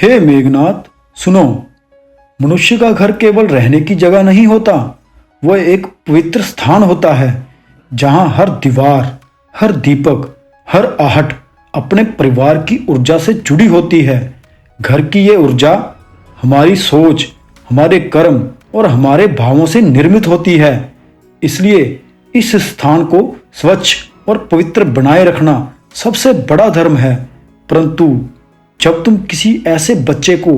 हे मेघनाथ, सुनो। मनुष्य का घर केवल रहने की जगह नहीं होता, वह एक पवित्र स्थान होता है जहां हर दीवार, हर दीपक, हर आहट अपने परिवार की ऊर्जा से जुड़ी होती है। घर की ये ऊर्जा हमारी सोच, हमारे कर्म और हमारे भावों से निर्मित होती है। इसलिए इस स्थान को स्वच्छ और पवित्र बनाए रखना सबसे बड़ा धर्म है। परंतु जब तुम किसी ऐसे बच्चे को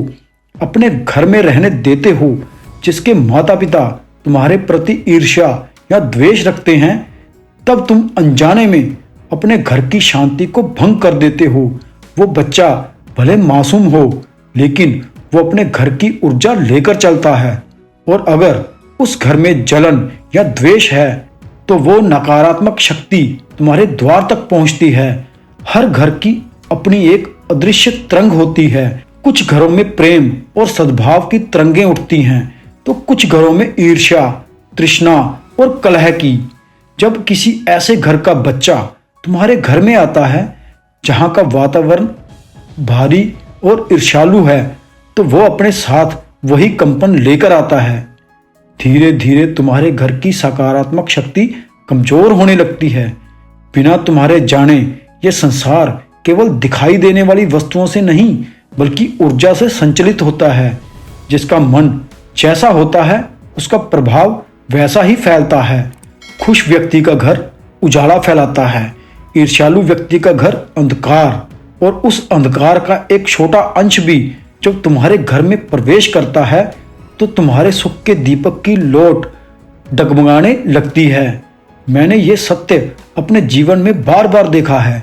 अपने घर में रहने देते हो जिसके माता पिता तुम्हारे प्रति ईर्ष्या या द्वेष रखते हैं, तब तुम अनजाने में अपने घर की शांति को भंग कर देते हो। वो बच्चा भले मासूम हो, लेकिन वो अपने घर की ऊर्जा लेकर चलता है, और अगर उस घर में जलन या द्वेष है तो वो नकारात्मक शक्ति तुम्हारे द्वार तक पहुंचती है। हर घर की अपनी एक अदृश्य तरंग होती है। कुछ घरों में प्रेम और सद्भाव की तरंगें उठती हैं, तो कुछ घरों में ईर्ष्या, तृष्णा और कलह की। जब किसी ऐसे घर का बच्चा तुम्हारे घर में आता है जहां का वातावरण भारी और ईर्ष्यालु है, तो वो अपने साथ वही कंपन लेकर आता है। धीरे धीरे तुम्हारे घर की सकारात्मक शक्ति कमजोर होने लगती है। बिना तुम्हारे जाने ये संसार केवल दिखाई देने वाली वस्तुओं से नहीं, बल्कि ऊर्जा से संचालित होता है। जिसका मन जैसा होता है, उसका प्रभाव वैसा ही फैलता है। खुश व्यक्ति का घर उजाला फैलाता है, ईर्ष्यालु व्यक्ति का घर अंधकार, और उस अंधकार का एक छोटा अंश भी जब तुम्हारे घर में प्रवेश करता है तो तुम्हारे सुख के दीपक की लौट डगमगाने लगती है। मैंने ये सत्य अपने जीवन में बार बार देखा है।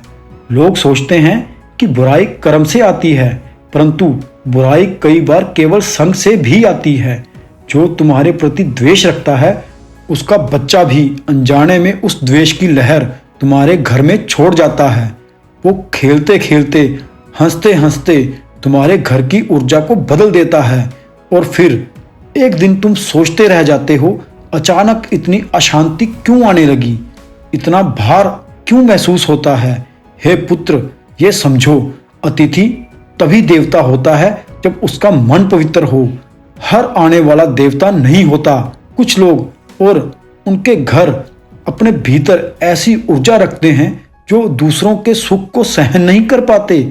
लोग सोचते हैं कि बुराई कर्म से आती है, परंतु बुराई कई बार केवल संग से भी आती है। जो तुम्हारे प्रति द्वेष रखता है, उसका बच्चा भी अनजाने में उस द्वेष की लहर तुम्हारे घर में छोड़ जाता है। वो खेलते खेलते, हंसते हंसते तुम्हारे घर की ऊर्जा को बदल देता है, और फिर एक दिन तुम सोचते रह जाते हो, अचानक इतनी अशांति क्यों आने लगी, इतना भार क्यों महसूस होता है। हे पुत्र, ये समझो, अतिथि तभी देवता होता है जब उसका मन पवित्र हो। हर आने वाला देवता नहीं होता। कुछ लोग और उनके घर अपने भीतर ऐसी ऊर्जा रखते हैं जो दूसरों के सुख को सहन नहीं कर पाते,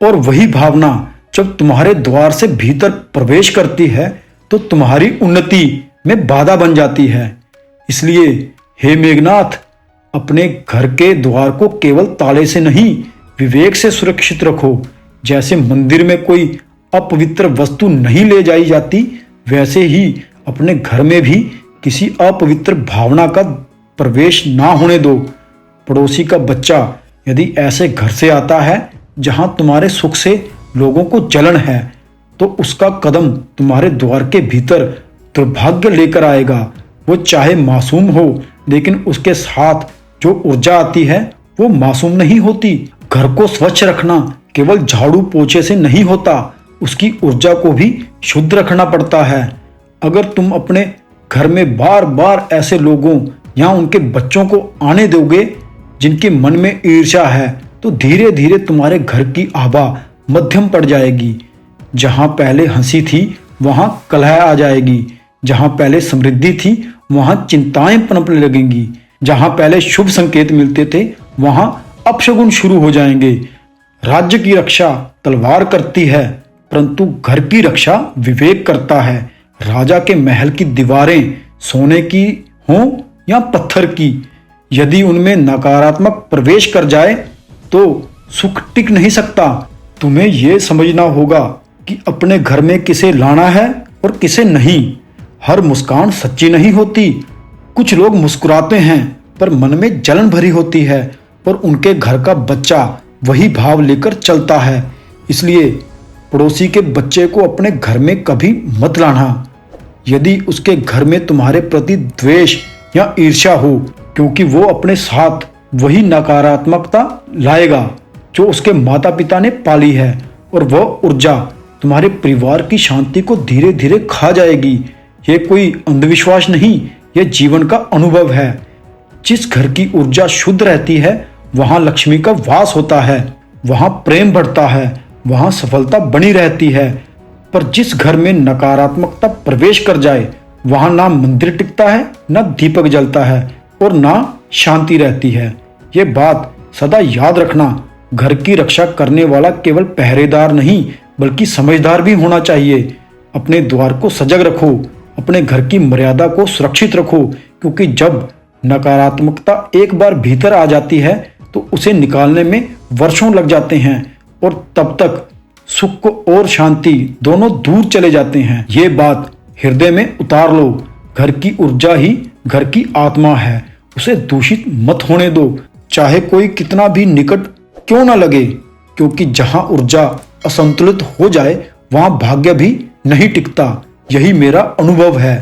और वही भावना जब तुम्हारे द्वार से भीतर प्रवेश करती है तो तुम्हारी उन्नति में बाधा बन जाती है। इसलिए हे मेघनाथ, अपने घर के द्वार को केवल ताले से नहीं, विवेक से सुरक्षित रखो। जैसे मंदिर में कोई अपवित्र वस्तु नहीं ले जाई जाती, वैसे ही अपने घर में भी किसी अपवित्र भावना का प्रवेश ना होने दो। पड़ोसी का बच्चा यदि ऐसे घर से आता है जहां तुम्हारे सुख से लोगों को जलन है, तो उसका कदम तुम्हारे द्वार के भीतर दुर्भाग्य लेकर आएगा। वो चाहे मासूम हो, लेकिन उसके साथ जो ऊर्जा आती है वो मासूम नहीं होती। घर को स्वच्छ रखना केवल झाड़ू पोछे से नहीं होता, उसकी ऊर्जा को भी शुद्ध रखना पड़ता है। अगर तुम अपने घर में बार बार ऐसे लोगों या उनके बच्चों को आने दोगे जिनके मन में ईर्ष्या है, तो धीरे धीरे तुम्हारे घर की आभा मध्यम पड़ जाएगी। जहां पहले हंसी थी वहां कलह आ जाएगी, जहां पहले समृद्धि थी वहां चिंताएं पनपने लगेंगी, जहां पहले शुभ संकेत मिलते थे वहां अपशगुन शुरू हो जाएंगे। राज्य की रक्षा तलवार करती है, परंतु घर की रक्षा विवेक करता है। राजा के महल की दीवारें सोने की हों या पत्थर की, यदि उनमें नकारात्मक प्रवेश कर जाए तो सुख टिक नहीं सकता। तुम्हें यह समझना होगा कि अपने घर में किसे लाना है और किसे नहीं। हर मुस्कान सच्ची नहीं होती। कुछ लोग मुस्कुराते हैं पर मन में जलन भरी होती है, और उनके घर का बच्चा वही भाव लेकर चलता है। इसलिए पड़ोसी के बच्चे को अपने घर में कभी मत लाना यदि उसके घर में तुम्हारे प्रति द्वेष या ईर्ष्या हो, क्योंकि वो अपने साथ वही नकारात्मकता लाएगा जो उसके माता पिता ने पाली है, और वह ऊर्जा तुम्हारे परिवार की शांति को धीरे धीरे खा जाएगी। ये कोई अंधविश्वास नहीं, यह जीवन का अनुभव है। जिस घर की ऊर्जा शुद्ध रहती है वहां लक्ष्मी का वास होता है, वहां प्रेम बढ़ता है, वहां सफलता बनी रहती है। पर जिस घर में नकारात्मकता प्रवेश कर जाए, वहां ना मंदिर टिकता है, ना दीपक जलता है और ना शांति रहती है। ये बात सदा याद रखना, घर की रक्षा करने वाला केवल पहरेदार नहीं बल्कि समझदार भी होना चाहिए। अपने द्वार को सजग रखो, अपने घर की मर्यादा को सुरक्षित रखो, क्योंकि जब नकारात्मकता एक बार भीतर आ जाती है तो उसे निकालने में वर्षों लग जाते हैं और तब तक सुख और शांति दोनों दूर चले जाते हैं। ये बात हृदय में उतार लो। घर की ऊर्जा ही घर की आत्मा है, उसे दूषित मत होने दो, चाहे कोई कितना भी निकट क्यों ना लगे, क्योंकि जहां ऊर्जा असंतुलित हो जाए वहां भाग्य भी नहीं टिकता। यही मेरा अनुभव है।